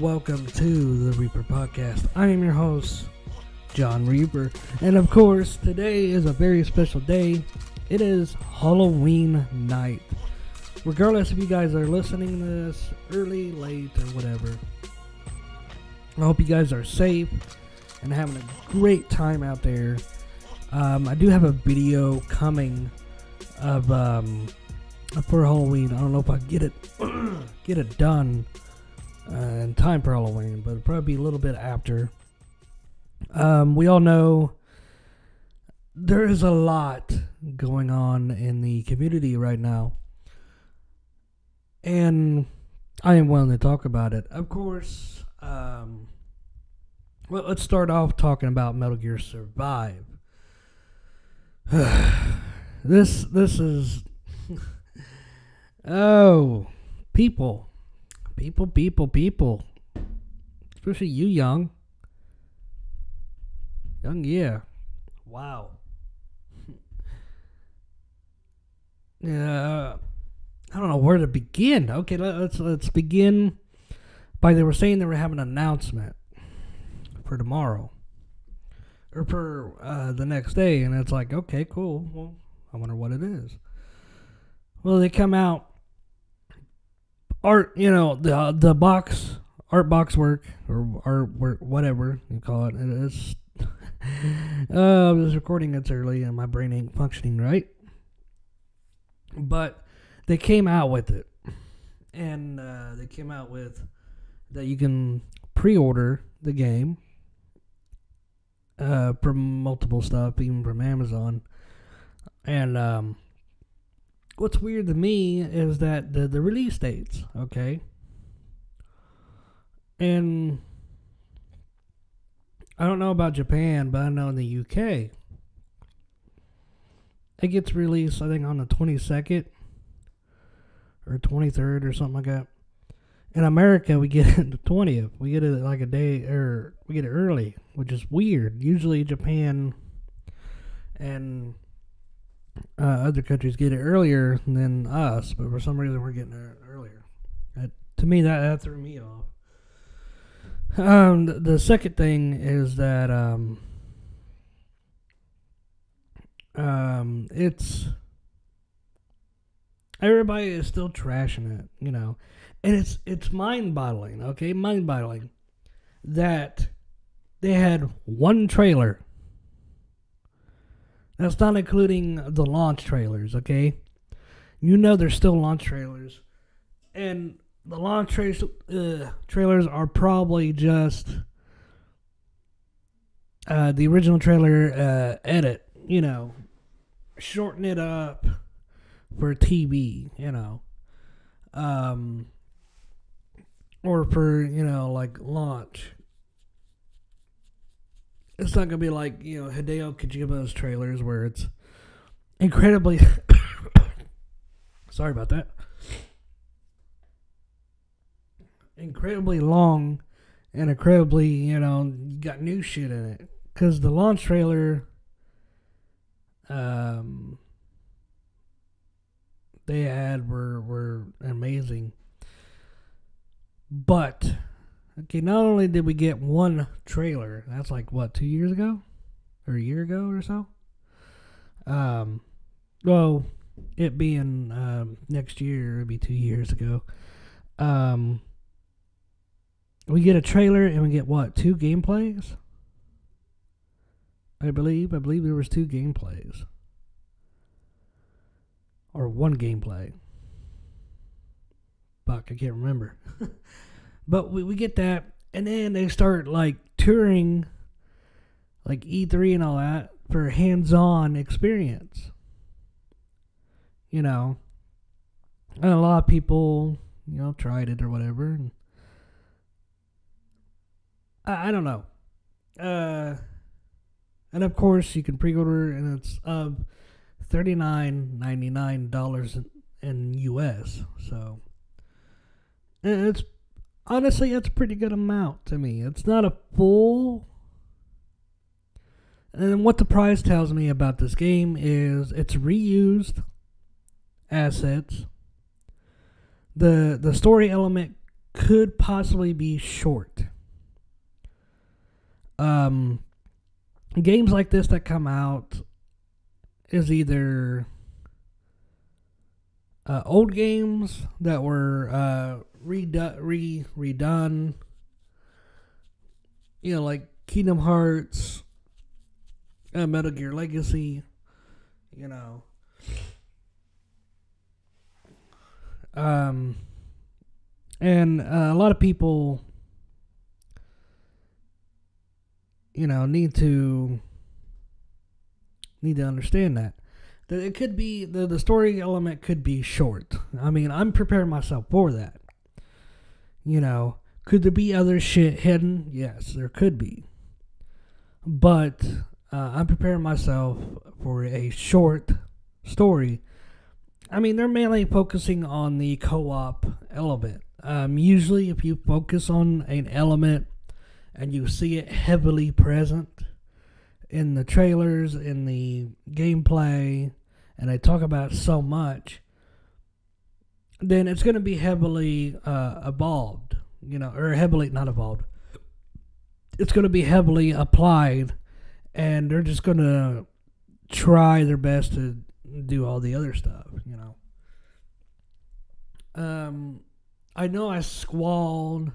and welcome to the Reaper Podcast. I am your host, John Reaper, and of course, today is a very special day. It is Halloween night. Regardless if you guys are listening to this early, late, or whatever, I hope you guys are safe and having a great time out there. I do have a video coming of for Halloween. I don't know if I get it done in time for Halloween, but it'll probably be a little bit after. We all know there is a lot going on in the community right now, and I am willing to talk about it. Of course, well, let's start off talking about Metal Gear Survive. This is oh, people, especially you young, yeah, wow. Yeah, I don't know where to begin. Okay, let's begin by they were saying they were having an announcement for tomorrow or for the next day, and it's like, okay, cool. Well, I wonder what it is. Well, they come out art, the box, art box work or art work, whatever you call it. It is. I was recording it early and my brain ain't functioning right. But they came out with it, and they came out with that you can pre-order the game from multiple stuff, even from Amazon. And what's weird to me is that the release dates, okay? And I don't know about Japan, but I know in the UK, it gets released, I think, on the 22nd or 23rd or something like that. In America, we get it the 20th. We get it like a day, or we get it early, which is weird. Usually Japan and other countries get it earlier than us, but for some reason we're getting it earlier. To me, that threw me off. The second thing is that it's everybody is still trashing it, and it's mind-boggling, okay, mind-boggling that they had one trailer. That's not including the launch trailers, okay? There's still launch trailers, and the launch trailers are probably just the original trailer edit, shorten it up for TV, or for, like launch. It's not going to be like, Hideo Kojima's trailers where it's incredibly sorry about that. Incredibly long and incredibly, you got new shit in it. Because the launch trailer they had were amazing. But okay, not only did we get one trailer, that's like what, 2 years ago? Or a year ago or so? Well, it being next year, it'd be 2 years ago. We get a trailer and we get what, 2 gameplays? I believe there was 2 gameplays. Or 1 gameplay. Fuck, I can't remember. But we get that, and then they start like touring like E3 and all that for hands-on experience. And a lot of people, tried it or whatever. And I don't know. And of course, you can pre-order, and it's $39.99 in US. So, and it's honestly, it's a pretty good amount to me. It's not a full. And what the price tells me about this game is it's reused assets. The story element could possibly be short. Games like this that come out is either old games that were redone, like Kingdom Hearts, Metal Gear Legacy, and a lot of people, need to understand that it could be the story element could be short. I mean, I'm preparing myself for that. Could there be other shit hidden? Yes, there could be. But I'm preparing myself for a short story. I mean, they're mainly focusing on the co-op element. Usually, if you focus on an element and you see it heavily present in the trailers, in the gameplay, and they talk about it so much, then it's going to be heavily evolved, or heavily, not evolved. It's going to be heavily applied, and they're just going to try their best to do all the other stuff, I know I squalled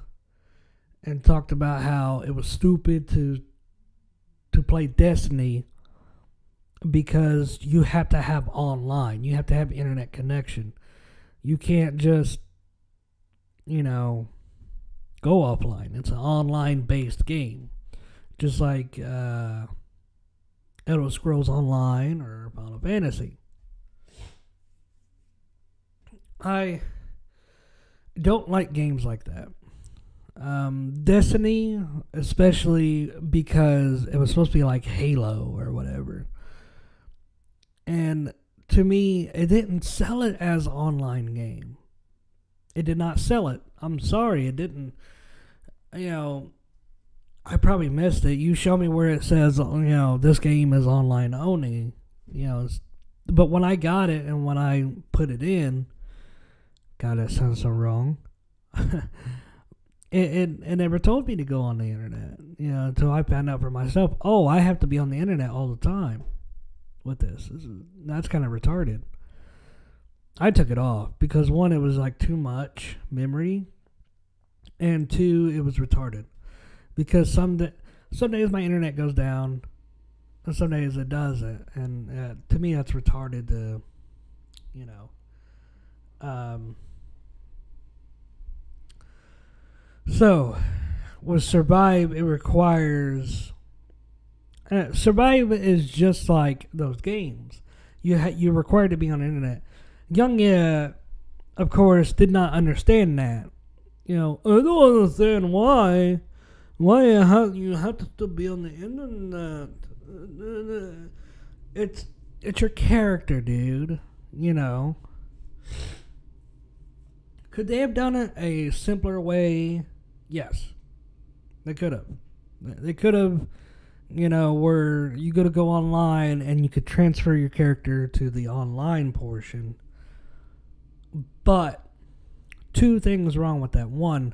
and talked about how it was stupid to play Destiny because you have to have online. You have to have internet connection. You can't just, go offline. It's an online-based game. Just like Elder Scrolls Online or Final Fantasy. I don't like games like that. Destiny, especially because it was supposed to be like Halo or whatever. And to me, it didn't sell it as an online game. It did not sell it. I'm sorry, it didn't. I probably missed it. You show me where it says, this game is online only. But when I got it and when I put it God, that sounds so wrong. It never told me to go on the internet, until I found out for myself. Oh, I have to be on the internet all the time with this. That's kind of retarded. I took it off because, one, it was like too much memory, and two, it was retarded. Because some days my internet goes down, and some days it doesn't, and to me that's retarded. So, with Survive, it requires... Survive is just like those games. You're required to be on the internet. Young, of course, did not understand that. I don't understand why. Why you have to still be on the internet. It's your character, dude. Could they have done it a simpler way? Yes, they could have. They could have, where you got to go online and you could transfer your character to the online portion. But two things wrong with that. One,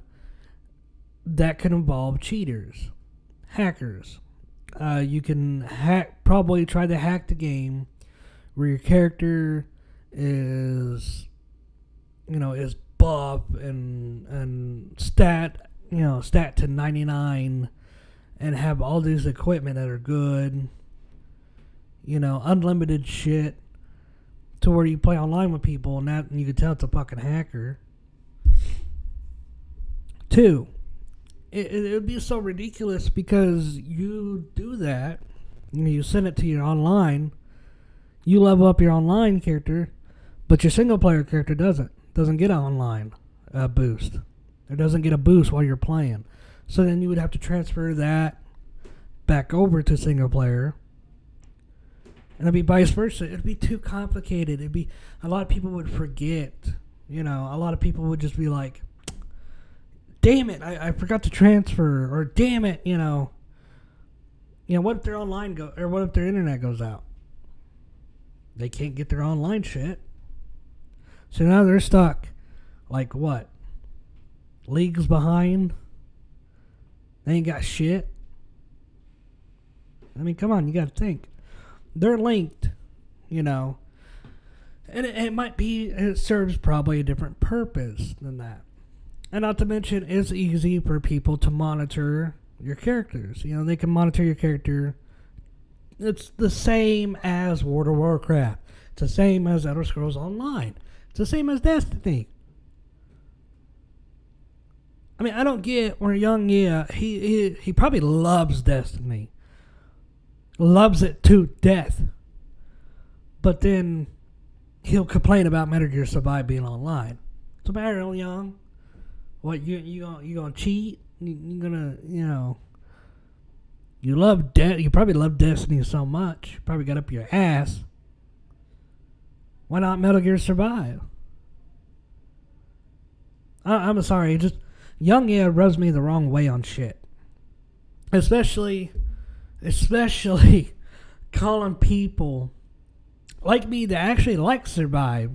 that could involve cheaters, hackers. You can probably try to hack the game where your character is buff and stat to 99 and have all these equipment that are good, unlimited shit, to where you play online with people and you can tell it's a fucking hacker. Two, it would be so ridiculous because you do that, you send it to your online, you level up your online character, but your single player character doesn't get an online boost. It doesn't get a boost while you're playing. So then you would have to transfer that back over to single player. And it'd be vice versa. It'd be too complicated. A lot of people would forget. A lot of people would just be like, damn it, I forgot to transfer, or damn it, what if their online what if their internet goes out? They can't get their online shit. So now they're stuck, like leagues behind. They ain't got shit. I mean, come on, you gotta think. They're linked, you know. And it serves probably a different purpose than that. And not to mention, it's easy for people to monitor your characters. You know, they can monitor your character. It's the same as World of Warcraft. It's the same as Elder Scrolls Online. It's the same as Destiny. I mean, I don't get where Young, he probably loves Destiny. Loves it to death. But then he'll complain about Metal Gear Survive being online. What's the matter, Young? What, you gonna cheat? You gonna, you know... You probably love Destiny so much. You probably got up your ass. Why not Metal Gear Survive? I'm sorry, just Young rubs me the wrong way on shit. Especially calling people like me that actually like Survive.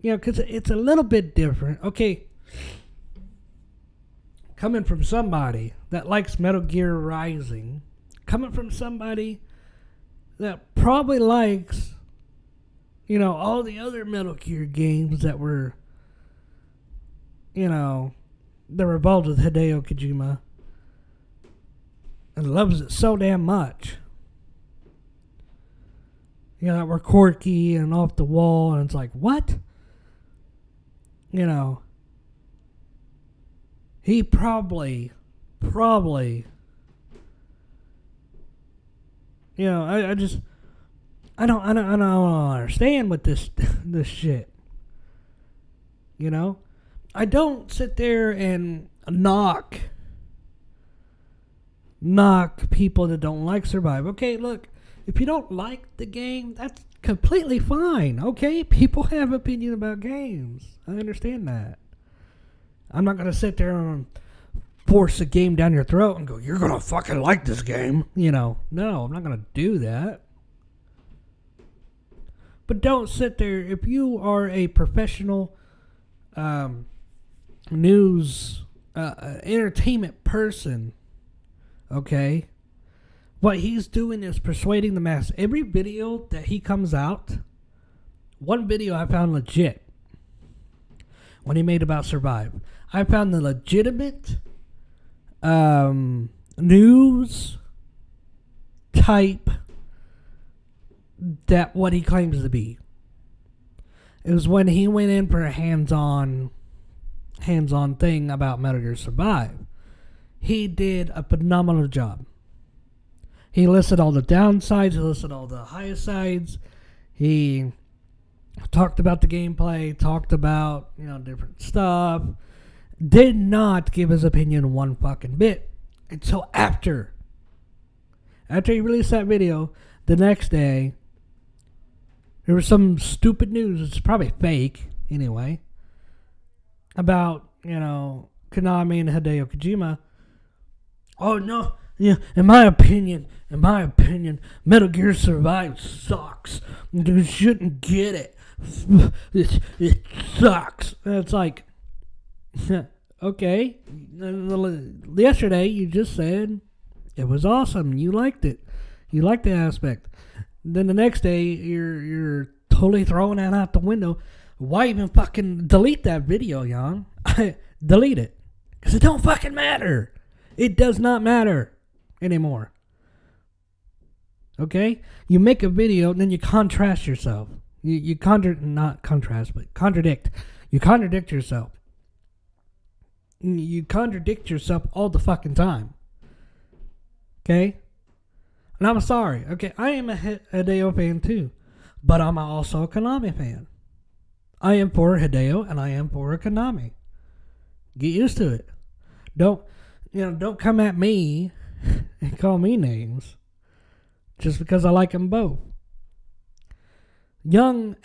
You know, because it's a little bit different. Okay, coming from somebody that likes Metal Gear Rising, coming from somebody that probably likes, you know, all the other Metal Gear games that were, you know, that were involved with Hideo Kojima, and loves it so damn much. You know, that were quirky and off the wall, and it's like, what? You know, he probably, you know, I don't understand with this shit. You know, I don't sit there and knock people that don't like Survive. Okay, look, if you don't like the game, that's completely fine. Okay, people have opinion about games. I understand that. I'm not gonna sit there and force a game down your throat and go, you're gonna fucking like this game. You know, no, I'm not gonna do that. But don't sit there. If you are a professional news entertainment person, okay, what he's doing is persuading the mass. Every video that he comes out, one video I found legit when he made about Survive. I found the legitimate news type that what he claims to be. It was when he went in for a hands-on thing about Metal Gear Survive. He did a phenomenal job. He listed all the downsides. He listed all the high sides. He talked about the gameplay. Talked about, you know, different stuff. Did not give his opinion one fucking bit until after he released that video. The next day, there was some stupid news. It's probably fake anyway. About, you know, Konami and Hideo Kojima. Oh no. Yeah, in my opinion, Metal Gear Survive sucks. You shouldn't get it. It sucks. And it's like, okay. Yesterday, you just said it was awesome. You liked it. You liked the aspect. Then the next day, you're totally throwing that out the window. Why even fucking delete that video, Young? Delete it. Because it don't fucking matter. It does not matter anymore. Okay? You make a video and then you contrast yourself. Not contrast, but contradict. You contradict yourself. You contradict yourself all the fucking time. Okay? And I'm sorry. Okay, I am a Hideo fan too. But I'm also a Konami fan. I am for Hideo and I am for Konami. Get used to it. Don't come at me and call me names just because I like them both. Young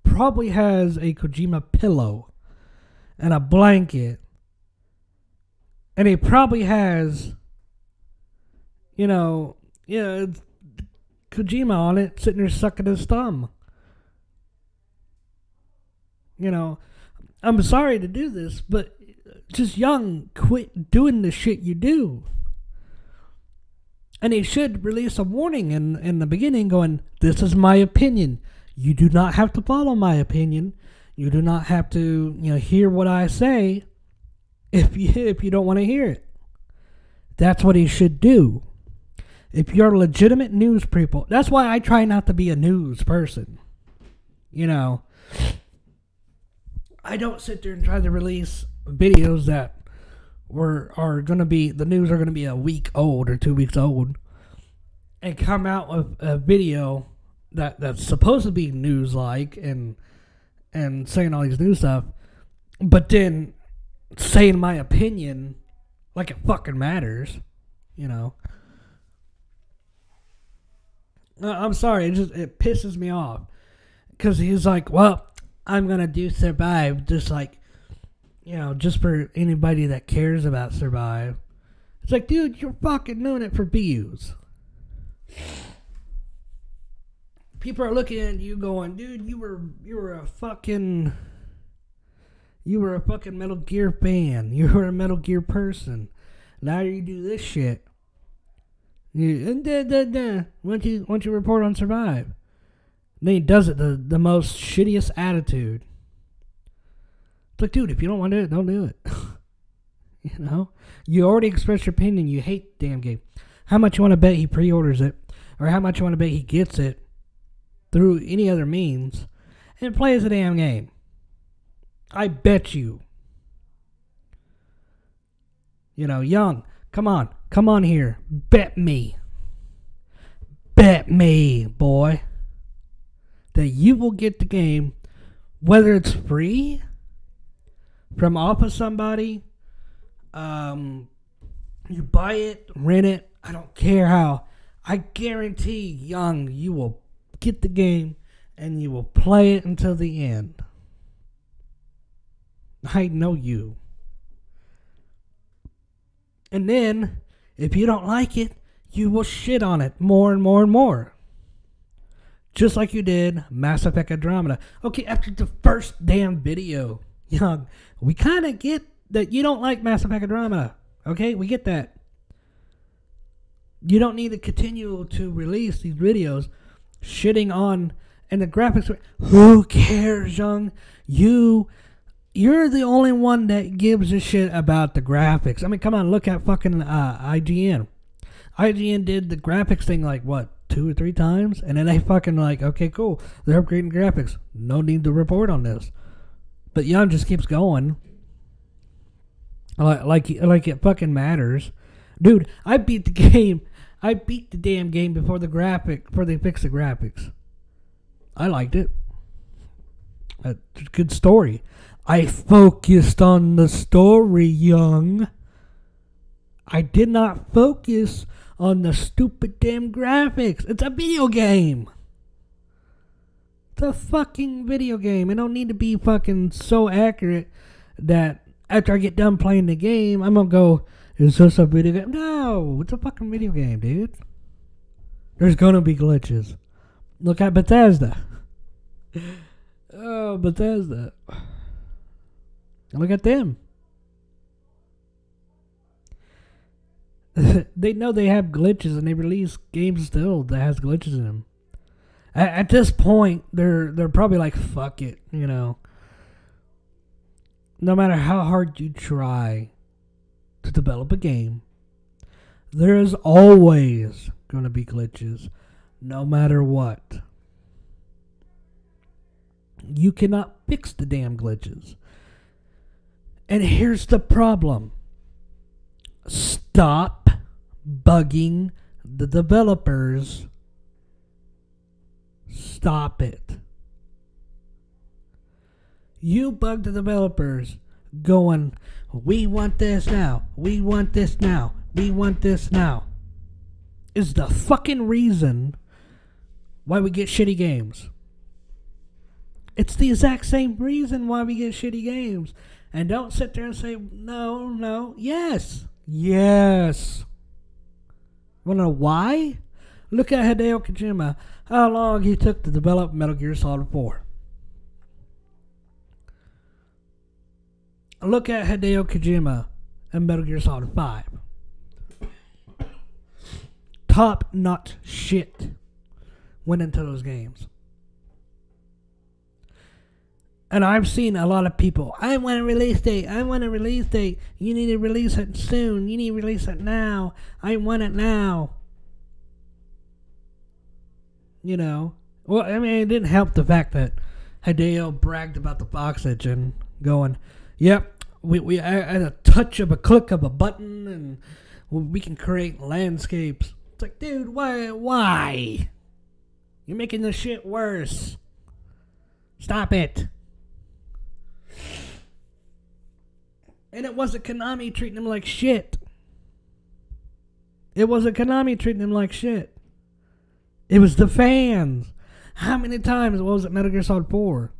probably has a Kojima pillow and a blanket, and he probably has, Kojima on it, sitting there sucking his thumb. I'm sorry to do this, but just young, quit doing the shit you do. And he should release a warning in the beginning going, this is my opinion. You do not have to follow my opinion. You do not have to, hear what I say if you don't want to hear it. That's what he should do. If you're legitimate news people, that's why I try not to be a news person. I don't sit there and try to release videos that are going to be, the news are going to be a week old or 2 weeks old, and come out with a video that's supposed to be news-like and saying all these new stuff, but then saying my opinion like it fucking matters, I'm sorry, it pisses me off. Because he's like, well, I'm going to do Survive just like, just for anybody that cares about Survive. It's like, dude, you're fucking doing it for views. People are looking at you going, dude, you were a fucking Metal Gear fan. You were a Metal Gear person. Now you do this shit. Why don't you report on Survive? Then he does it the most shittiest attitude. It's like, dude, if you don't want to do it, don't do it. You already expressed your opinion. You hate the damn game. How much you want to bet he pre-orders it, or how much you want to bet he gets it through any other means and plays the damn game? I bet you. Young, come on here. Bet me, boy, that you will get the game, whether it's free from off of somebody, you buy it, rent it, I don't care how. I guarantee, young, you will get the game and you will play it until the end. I know you. And then, if you don't like it, you will shit on it more and more and more. Just like you did Mass Effect Andromeda. Okay, after the first damn video, young, we kind of get that you don't like Mass Effect Andromeda. Okay, we get that. You don't need to continue to release these videos shitting on, and the graphics. Who cares, young? You're the only one that gives a shit about the graphics. I mean, come on, look at fucking IGN. IGN did the graphics thing like, what, 2 or 3 times? And then they fucking like, okay, cool. They're upgrading graphics. No need to report on this. But Young just keeps going. Like it fucking matters. Dude, I beat the game. I beat the damn game before they fixed the graphics. I liked it. A good story. I focused on the story, Young. I did not focus on the stupid damn graphics. It's a video game. It's a fucking video game. It don't need to be fucking so accurate that after I get done playing the game, I'm gonna go, is this a video game? No, it's a fucking video game, dude. There's gonna be glitches. Look at Bethesda. Oh, Bethesda. Look at them. They know they have glitches, and they release games still that has glitches in them. At this point, they're probably like, fuck it, No matter how hard you try to develop a game, there is always going to be glitches, no matter what. You cannot fix the damn glitches. And here's the problem. Stop bugging the developers. Stop it. You bug the developers going, we want this now. We want this now. We want this now. Is the fucking reason why we get shitty games. It's the exact same reason why we get shitty games. And don't sit there and say, no, yes. Yes. Wanna know why? Look at Hideo Kojima. How long he took to develop Metal Gear Solid 4. Look at Hideo Kojima and Metal Gear Solid 5. Top-notch shit went into those games. And I've seen a lot of people, I want a release date. I want a release date. You need to release it soon. You need to release it now. I want it now. You know. Well, I mean, it didn't help the fact that Hideo bragged about the Fox engine, going, yep, we at a touch of a click of a button, and we can create landscapes. It's like, dude, why? You're making this shit worse. Stop it. And it wasn't Konami treating him like shit. It wasn't Konami treating him like shit. It was the fans. How many times was it Metal Gear Solid 4?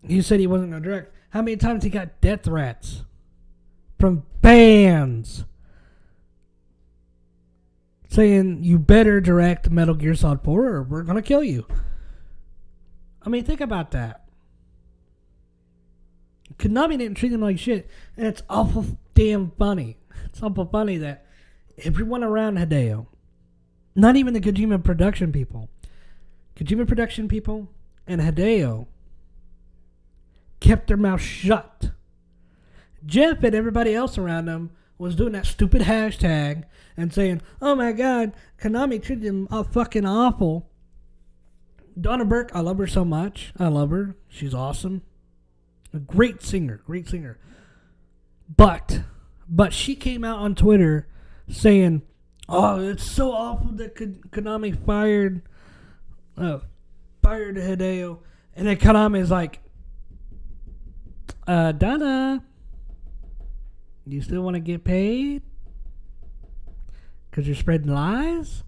He said he wasn't going to direct. How many times he got death threats from fans saying, you better direct Metal Gear Solid 4 or we're going to kill you. I mean, think about that. Konami didn't treat him like shit, and it's awful damn funny. It's awful funny that everyone around Hideo, not even the Kojima production people and Hideo kept their mouth shut. Jeff and everybody else around him was doing that stupid hashtag and saying, oh my god, Konami treated him fucking awful. Donna Burke, I love her so much. I love her. She's awesome. A great singer. But she came out on Twitter saying, oh, it's so awful that Konami fired Hideo. And then Konami is like, Donna, you still want to get paid? Because you're spreading lies?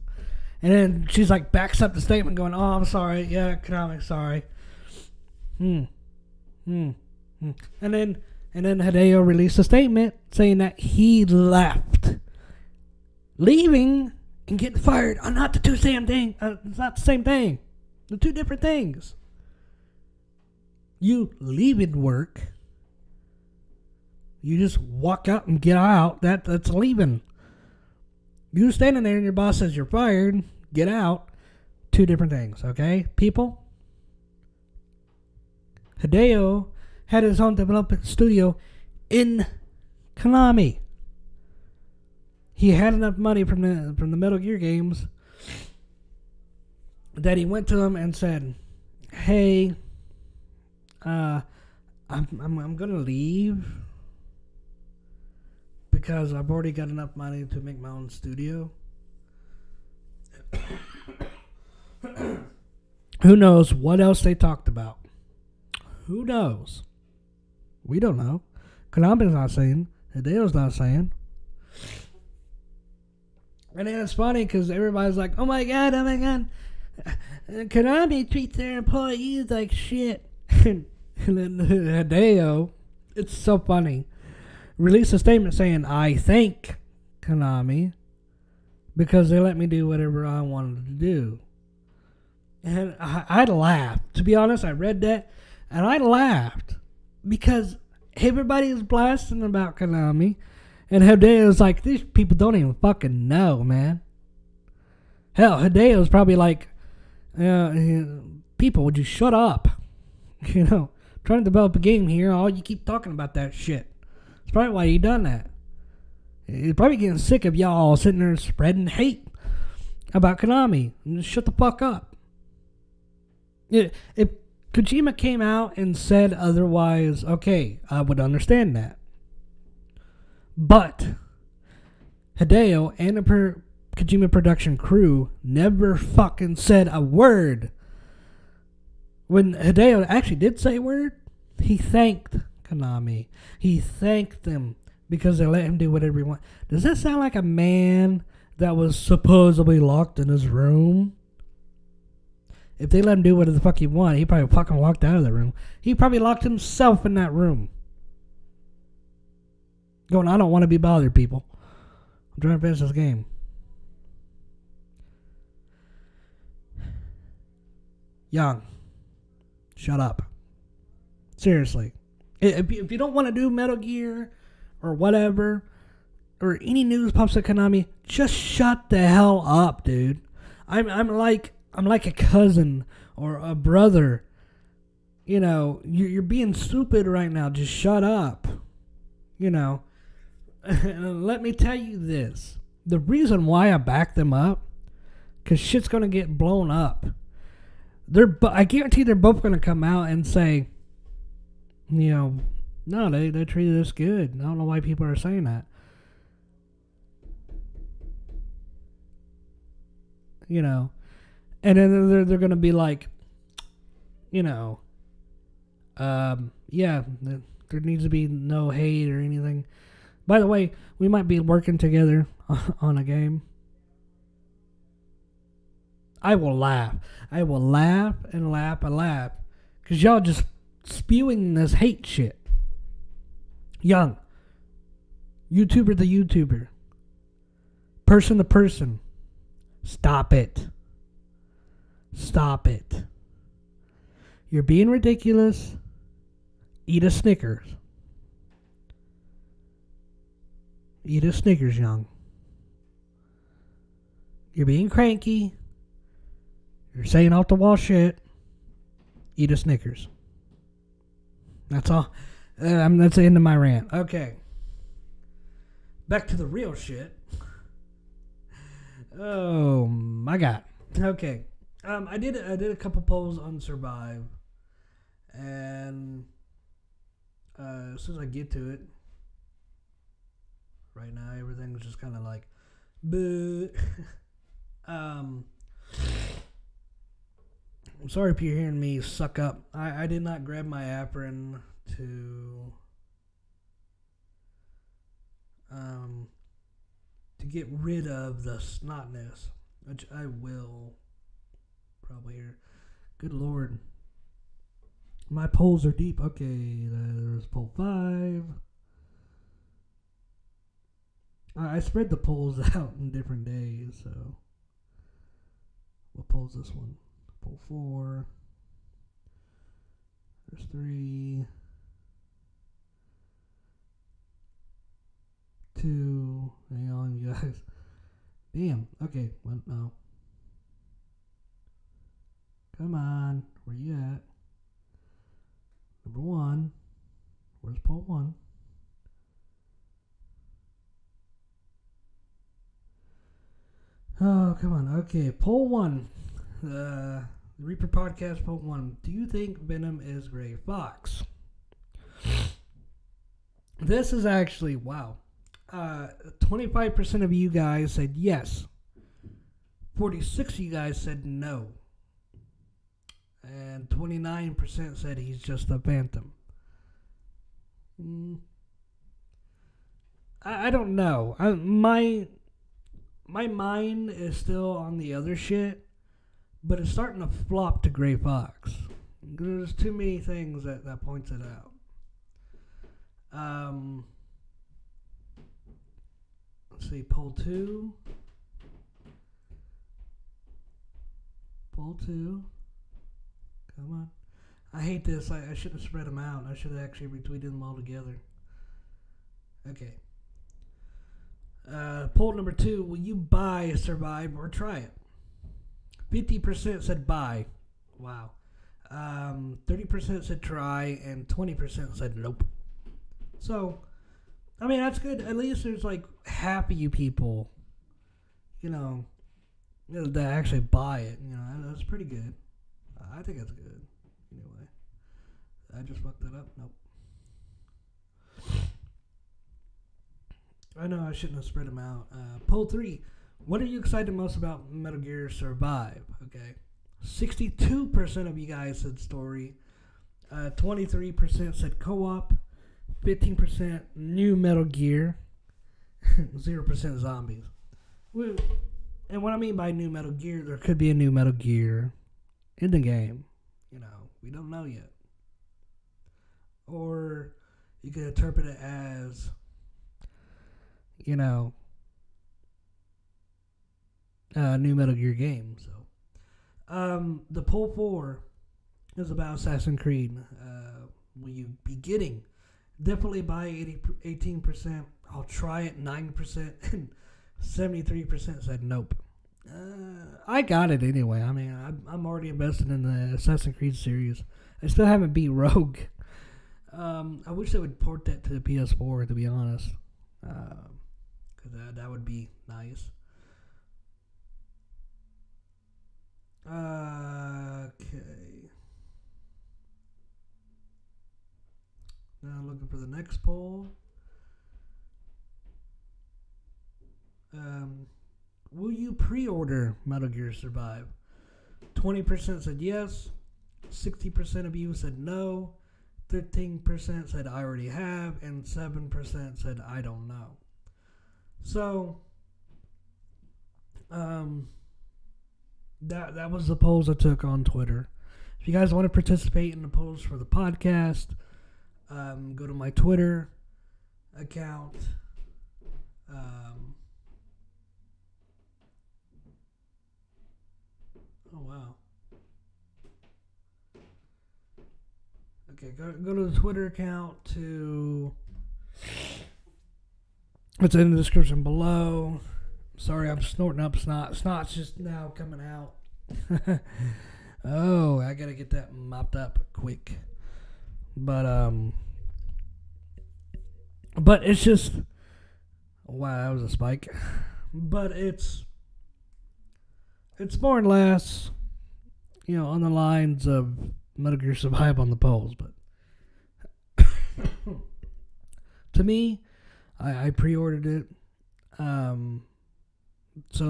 And then she's like, backs up the statement going, oh, I'm sorry. Yeah, Konami, sorry. And then Hideo released a statement saying that he left. Leaving and getting fired are not the two same thing. It's not the same thing. They're two different things. You leaving work, you just walk out and get out. That's leaving. You standing there and your boss says you're fired, get out. Two different things, okay, people? Hideo had his own development studio in Konami. He had enough money from the Metal Gear games that he went to them and said, "Hey, I'm gonna leave because I've already got enough money to make my own studio." Who knows what else they talked about? Who knows? We don't know. Konami's not saying. Hideo's not saying. And then it's funny because everybody's like, oh my god, Konami treats their employees like shit. And then Hideo, it's so funny, released a statement saying, I thank Konami because they let me do whatever I wanted to do. And I laughed. To be honest, I read that and I laughed because everybody is blasting about Konami. And Hideo's like, these people don't even fucking know, man. Hell, Hideo's probably like, people, would you shut up? You know, trying to develop a game here, all you keep talking about that shit. That's probably why he done that. He's probably getting sick of y'all sitting there spreading hate about Konami. Just shut the fuck up. If Kojima came out and said otherwise, okay, I would understand that. But Hideo and the Kojima production crew never fucking said a word. When Hideo actually did say a word, he thanked Konami. He thanked them because they let him do whatever he wanted. Does that sound like a man that was supposedly locked in his room? If they let him do whatever the fuck he wanted, he probably fucking walked out of the room. He probably locked himself in that room. Going, I don't want to be bothered, people. I'm trying to finish this game. Young, shut up. Seriously. If you don't want to do Metal Gear or whatever, or any news pops at Konami, just shut the hell up, dude. I'm like a cousin or a brother. You know, you're being stupid right now. Just shut up. You know, and let me tell you this. The reason why I back them up, because shit's going to get blown up. I guarantee they're both going to come out and say, you know, no, they treated us good. I don't know why people are saying that. You know, and then they're going to be like, you know, yeah, there needs to be no hate or anything. By the way, we might be working together on a game. I will laugh. I will laugh and laugh and laugh. Because y'all just spewing this hate shit. Young. YouTuber to YouTuber. Person to person. Stop it. Stop it. You're being ridiculous. Eat a Snickers. Eat a Snickers, Young. You're being cranky. You're saying off the wall shit. Eat a Snickers. That's all. That's the end of my rant. Okay. Back to the real shit. Oh my God. Okay. I did a couple polls on Survive, and as soon as I get to it, right now everything's just kind of like, boo. I'm sorry if you're hearing me suck up. I did not grab my Apron to get rid of the snotness, which I will probably hear. Good Lord. My polls are deep. Okay, there's poll 5. I spread the polls out in different days, so what poll's this one? Poll 4. There's 3. 2. Hang on, you guys. Damn. Okay. Well, no. Come on. Where you at? Number 1. Where's poll 1? Oh, come on. Okay. Poll 1. The Reaper Podcast poll 1. Do you think Venom is Gray Fox? This is actually, wow. 25% of you guys said yes. 46 of you guys said no. And 29% said he's just a phantom. I don't know. My mind is still on the other shit, but it's starting to flop to Gray Fox. There's too many things that points it out. Let's see, poll 2. Poll 2. Come on. I hate this. I should have spread them out. I should have actually retweeted them all together. Okay. Poll number 2. Will you buy Survive or try it? 50% said buy. Wow. 30% said try, and 20% said nope. So, I mean, that's good. At least there's like half of you people, that actually buy it. That's pretty good. I think that's good. Anyway, I just fucked that up. Nope. I know I shouldn't have spread them out. Poll 3. What are you excited most about Metal Gear Survive? Okay. 62% of you guys said story. 23% said co-op. 15% new Metal Gear. 0% zombies. And what I mean by new Metal Gear, there could be a new Metal Gear in the game. We don't know yet. Or you could interpret it as, a new Metal Gear game. So, the poll 4 is about Assassin's Creed. Will you be getting definitely buy 18%. I'll try it 9%, and 73% said nope. I got it anyway. I mean, I'm already invested in the Assassin's Creed series. I still haven't beat Rogue. I wish they would port that to the PS4, to be honest. Because that would be nice. Okay. Now looking for the next poll. Will you pre-order Metal Gear Survive? 20% said yes. 60% of you said no. 13% said I already have. And 7% said I don't know. So, that was the polls I took on Twitter. If you guys want to participate in the polls for the podcast, go to my Twitter account. Oh, wow. Okay, go to the Twitter account it's in the description below. Sorry, I'm snorting up snot. Snot's just now coming out. Oh, I gotta get that mopped up quick. But it's just, wow, that was a spike. But it's more or less, on the lines of Metal Gear Survive on the polls. But to me, I pre-ordered it. So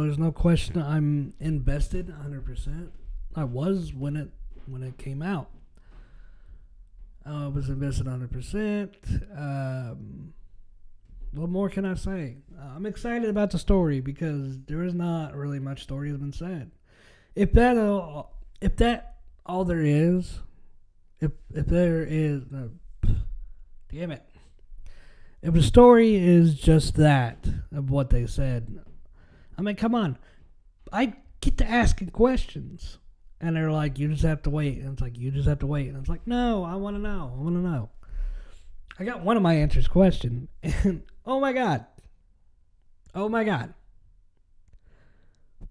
there's no question I'm invested 100%. I was when it came out. I was invested 100%. What more can I say? I'm excited about the story because there is not really much story has been said. If that all there is, if there is, damn it. If the story is just that of what they said, I mean, come on. I get to asking questions. And they're like, you just have to wait. And it's like, you just have to wait. And it's like, no, I want to know. I got one of my answers question. And, oh my God.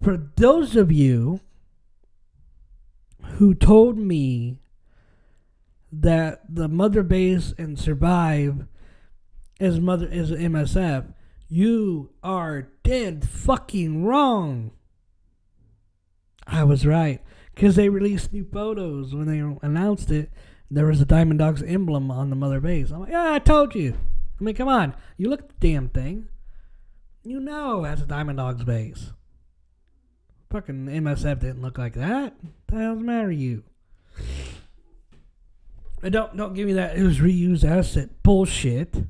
For those of you who told me that the mother base and Survive is MSF, you are dead fucking wrong. I was right. Because they released new photos when they announced it. There was a Diamond Dogs emblem on the mother base. I'm like, yeah, I told you. I mean, come on. You look at the damn thing. You know that's a Diamond Dogs base. Fucking MSF didn't look like that. What the hell's the matter with you? But don't give me that it was reused asset bullshit. If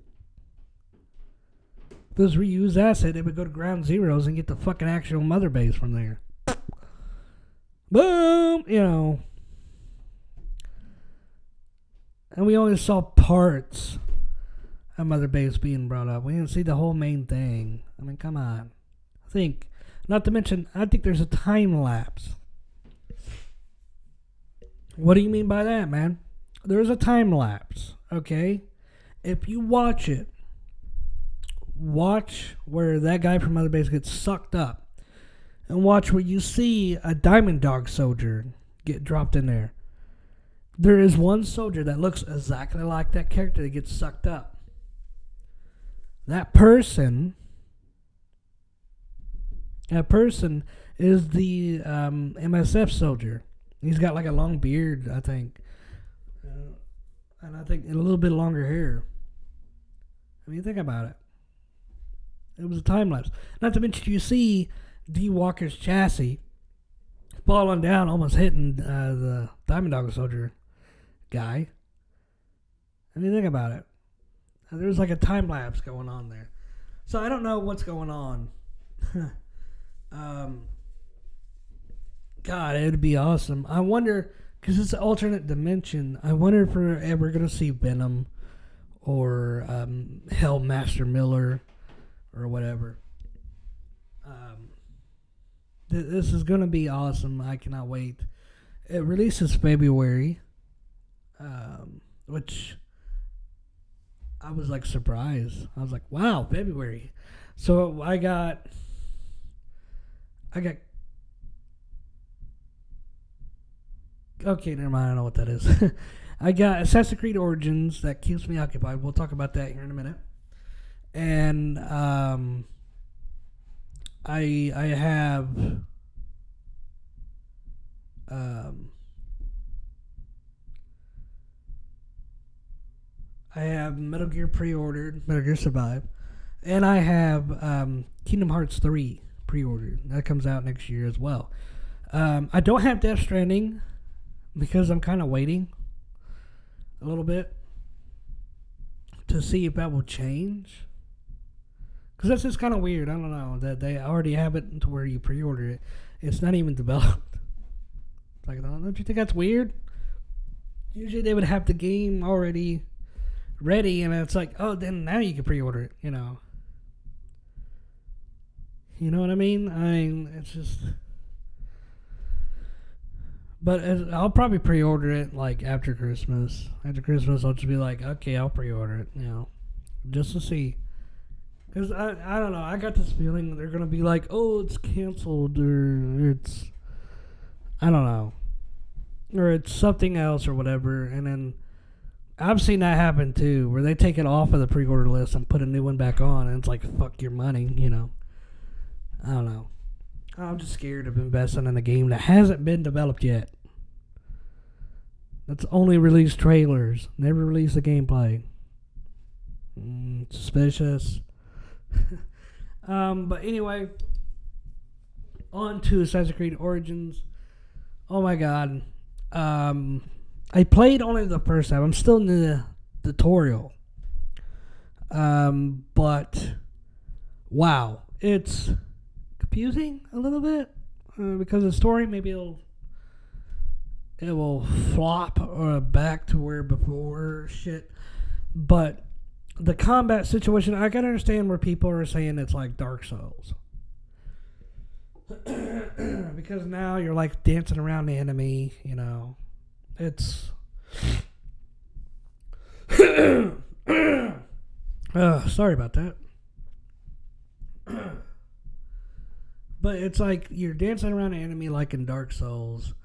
it was reused asset, they would go to Ground Zeroes and get the fucking actual mother base from there. Boom! And we only saw parts of mother base being brought up. We didn't see the whole main thing. I mean, come on. Not to mention, I think there's a time lapse. What do you mean by that, man? There's a time lapse, okay? If you watch it, watch where that guy from Mother Base gets sucked up. And watch where you see a Diamond Dog soldier get dropped in there. There is one soldier that looks exactly like that character that gets sucked up. That person is the MSF soldier. He's got like a long beard, I think. And I think a little bit longer hair. I mean, think about it. It was a time lapse. Not to mention, you see D. Walker's chassis falling down, almost hitting the Diamond Dog soldier guy. I mean, think about it. There's like a time lapse going on there. So I don't know what's going on. God, it would be awesome. I wonder, because it's an alternate dimension, I wonder if we're ever going to see Venom or Hellmaster Miller or whatever. This is going to be awesome. I cannot wait. It releases February, which I was like surprised. I was like, wow, February. So I got. Okay, never mind. I don't know what that is. I got Assassin's Creed Origins that keeps me occupied. We'll talk about that here in a minute. And I have Metal Gear pre-ordered, Metal Gear Survive, and I have Kingdom Hearts 3 pre-ordered. That comes out next year as well. I don't have Death Stranding because I'm kind of waiting a little bit to see if that will change. Because that's just kind of weird. I don't know. That they already have it to where you pre-order it. It's not even developed. Like, don't you think that's weird? Usually they would have the game already ready, and it's like, oh, then now you can pre-order it, you know. You know what I mean? It's just... But I'll probably pre-order it, like, after Christmas. After Christmas, I'll just be like, okay, I'll pre-order it, you know. Just to see. Because, I don't know, I got this feeling they're going to be like, oh, it's canceled, or it's... I don't know. Or it's something else or whatever, and then... I've seen that happen, too, where they take it off of the pre-order list and put a new one back on, and it's like, fuck your money, you know. I don't know. I'm just scared of investing in a game that hasn't been developed yet. That's only released trailers. Never released the gameplay. Suspicious. But anyway, on to Assassin's Creed Origins. Oh my god. I played only the first time. I'm still in the tutorial. But wow, it's confusing a little bit because of the story. Maybe it will flop back to where before shit. But the combat situation, I can understand where people are saying it's like Dark Souls. Because now you're like dancing around the enemy, you know. It's sorry about that. But it's like you're dancing around the enemy like in Dark Souls.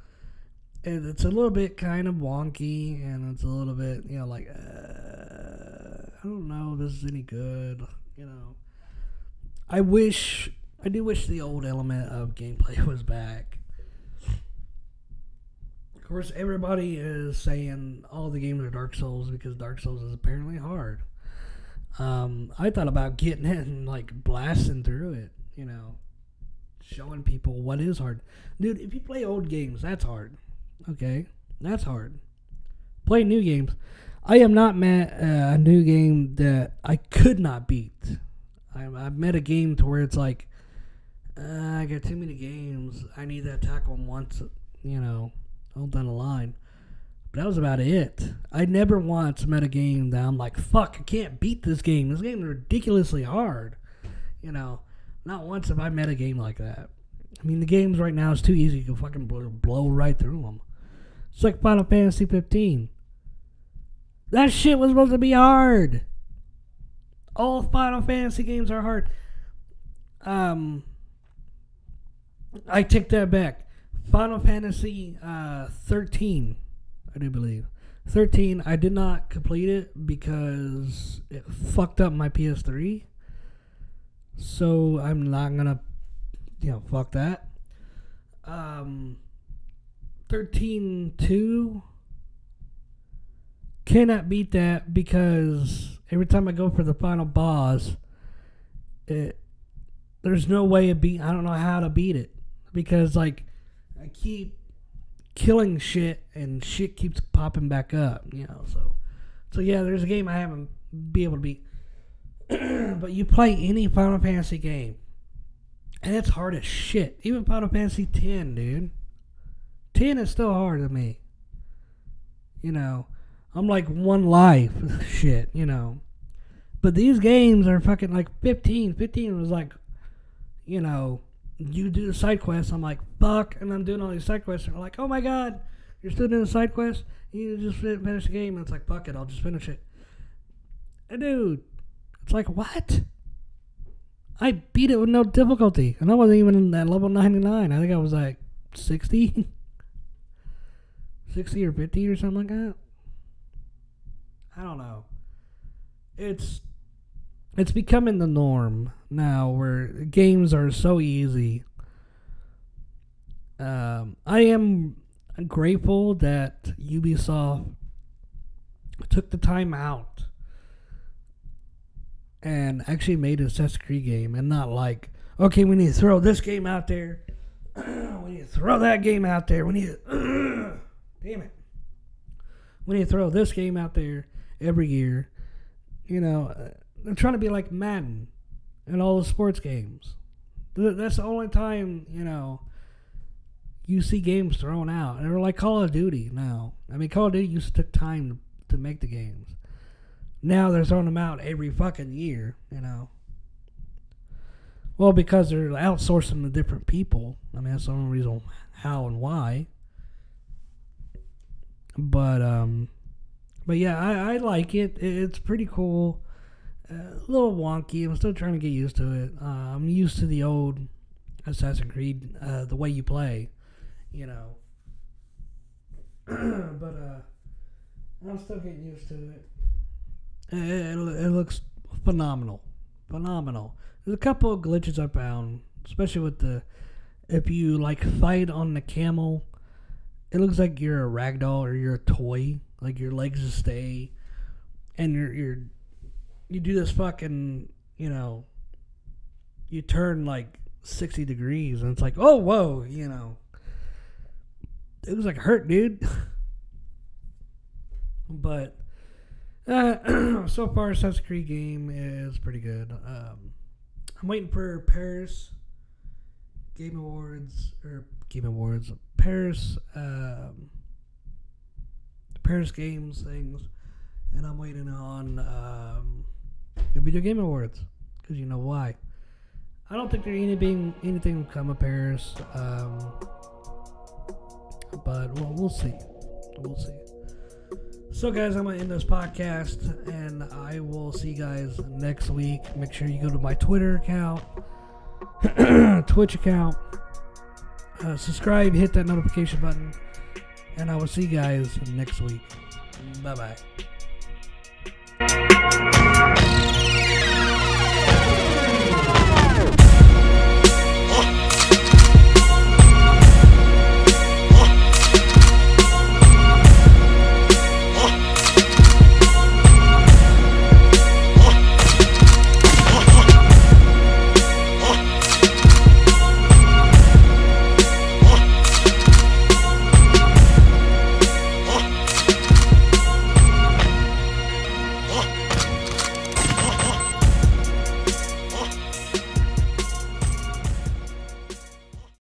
And it's a little bit kind of wonky, and it's a little bit, you know, like, I don't know if this is any good, you know. I do wish the old element of gameplay was back. Of course, everybody is saying all the games are Dark Souls because Dark Souls is apparently hard. I thought about getting it and, like, blasting through it, you know. Showing people what is hard. Dude, if you play old games, that's hard. Okay? That's hard. Play new games. I am not mad at a new game that I could not beat. I've met a game to where it's like, I got too many games. I need to tackle them once, you know, all down the line. But that was about it. I never once met a game that I'm like, fuck, I can't beat this game. This game is ridiculously hard. You know, not once have I met a game like that. I mean, the games right now is too easy. You can fucking blow right through them. It's like Final Fantasy 15. That shit was supposed to be hard. All Final Fantasy games are hard. I take that back. Final Fantasy 13, I do believe. 13, I did not complete it because it fucked up my PS3. So I'm not gonna, you know, fuck that. 13-2, cannot beat that because every time I go for the final boss, there's no way of I don't know how to beat it because, like, I keep killing shit and shit keeps popping back up, you know. So yeah, there's a game I haven't been able to beat. But you play any Final Fantasy game, and it's hard as shit. Even Final Fantasy 10, dude. 10 is still hard to me. You know, I'm like one life shit, you know. But these games are fucking like 15. 15 was like, you know, you do the side quests. I'm like, fuck, and I'm doing all these side quests. And I'm like, oh my god, you're still doing the side quest? You just finish the game. And it's like, fuck it, I'll just finish it. Dude, it's like, what? I beat it with no difficulty. And I wasn't even at level 99. I think I was like 60. 60 or 50 or something like that. I don't know. It's becoming the norm now where games are so easy. I am grateful that Ubisoft took the time out and actually made an Assassin's Creed game, and not like, okay, we need to throw this game out there. We need to throw that game out there. We need to, damn it. We need to throw this game out there every year. You know, they're trying to be like Madden and all the sports games. That's the only time, you know, you see games thrown out. And they're like Call of Duty now. I mean, Call of Duty used to take time to make the games. Now they're throwing them out every fucking year, you know. Well, because they're outsourcing to different people. I mean, that's the only reason how and why. But yeah, I like it. It's pretty cool. A little wonky. I'm still trying to get used to it. I'm used to the old Assassin's Creed, the way you play, you know. But I'm still getting used to it. It looks phenomenal. Phenomenal. There's a couple of glitches I found, especially with if you like fight on the camel, it looks like you're a ragdoll or you're a toy. Like your legs just stay, and you do this fucking, you know, you turn like 60 degrees, and it's like, oh, whoa, you know. It was like hurt, dude. But so far, Assassin's Creed game is pretty good. I'm waiting for Paris Paris Games things, and I'm waiting on the Video Game Awards, because you know why. I don't think there's anything will come of Paris, but we'll see. We'll see. So, guys, I'm going to end this podcast, and I will see you guys next week. Make sure you go to my Twitter account, Twitch account, subscribe, hit that notification button, and I will see you guys next week. Bye-bye.